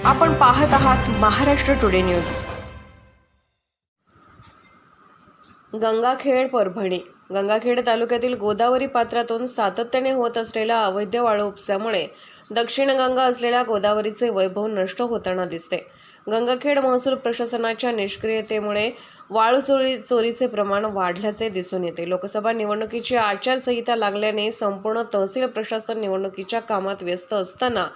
आपण पाहत आहात महाराष्ट्र टुडे न्यूज। गंगाखेड परभणी। गंगाखेड तालुक्यातील गोदावरी पात्रातून सातत्याने होत असलेल्या अवैध वाळू उपसामुळे दक्षिण गंगा असलेल्या गोदावरीचे वैभव नष्ट होताना दिसते। गंगाखेड महसूल प्रशासनाच्या निष्क्रियतेमुळे वाळू चोरीचे प्रमाण वाढल्याचे दिसून येते। लोकसभा निवडणुकीची आचारसंहिता लागल्याने संपूर्ण तहसील प्रशासन निवडणुकीच्या कामात व्यस्त असताना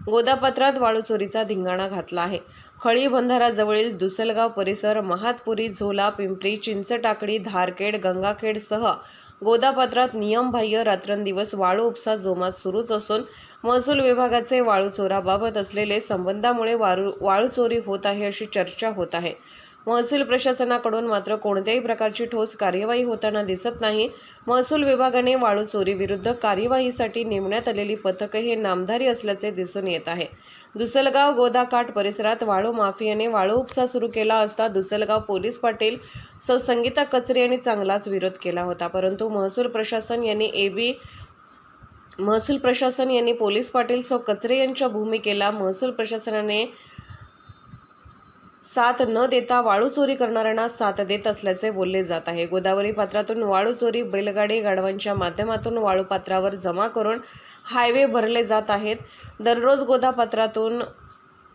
गोदापात्रात वाळू चोरीचा धिंगाणा घातला आहे। खळी बंधाराजवळील दुसलगाव परिसर, महातपुरी, झोला, पिंपरी, चिंचटाकडी, धारखेड, गंगाखेडसह गोदापात्रात नियमबाह्य रात्रंदिवस वाळू उपसा जोमात सुरूच असून महसूल विभागाचे वाळू चोराबाबत असलेले संबंधामुळे वाळू चोरी होत आहे अशी चर्चा होत आहे। महसूल प्रशासनाकडून मात्र कोणत्याही प्रकारची ठोस कार्यवाही होताना दिसत नाही। महसूल विभागाने वाळू चोरी विरुद्ध कार्यवाहीसाठी नेमण्यात आलेली पथके हे नामधारी असल्याचे दिसून येत आहे। दुसलगाव गोदाकाठ परिसरात वाळू माफियाने वाळू उपसा सुरू केला असता दुसलगाव पोलीस पाटील संगीता कचरे यांनी चांगलाच विरोध केला होता, परंतु महसूल प्रशासन यांनी पोलीस पाटील कचरे यांच्या भूमिकेला महसूल प्रशासनाने साथ न देता वाळू चोरी करणाऱ्यांना साथ देत असल्याचे बोलले जात आहे। गोदावरी पात्रातून वाळू चोरी बैलगाडी गाडवांच्या माध्यमातून वाळू पात्रावर जमा करून हायवे भरले जात आहेत। दररोज गोदापात्रातून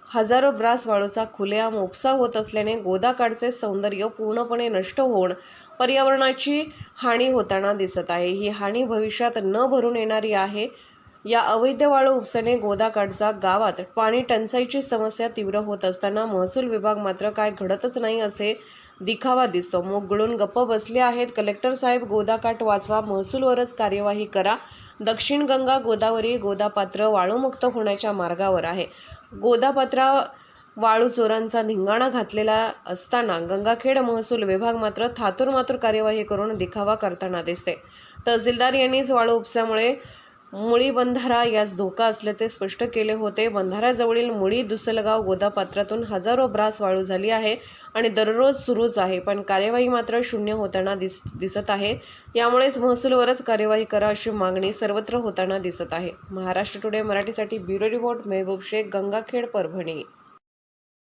हजारो ब्रास वाळूचा खुलेआम उपसा होत असल्याने गोदाकाठचे सौंदर्य पूर्णपणे नष्ट होऊन पर्यावरणाची हानी होताना दिसत आहे। ही हानी भविष्यात न भरून येणारी आहे। या अवैध वाळू उपसाने गोदाकाठच्या गावात पाणी टंचाईची समस्या तीव्र होत असताना महसूल विभाग मात्र काय घडतच नाही असे दिखावा दिसतो। मूग गिळून गप्प बसले आहेत। कलेक्टर साहेब, गोदाकाठ वाचवा, महसूलवरच कार्यवाही करा। दक्षिण गंगा गोदावरी गोदापात्र वाळूमुक्त होण्याच्या मार्गावर आहे। गोदापात्रा वाळू चोरांचा धिंगाणा घातलेला असताना गंगाखेड महसूल विभाग मात्र थातुरमातुर कार्यवाही करून दिखावा करताना दिसते। तहसीलदार यांनीच वाळू उपसामुळे मुळी बंधारा यास धोका असल्याचे स्पष्ट केले होते। बंधाऱ्याजवळील मुळी दुसलगाव गोदापात्रातून हजारो ब्रास वाळू झाली आहे आणि दररोज सुरूच आहे, पण कार्यवाही मात्र शून्य होताना दिसत आहे। यामुळेच महसूलवरच कार्यवाही करा अशी मागणी सर्वत्र होताना दिसत आहे। महाराष्ट्र टुडे मराठीसाठी ब्युरो रिपोर्ट, मेहबूब शेख, गंगाखेड, परभणी।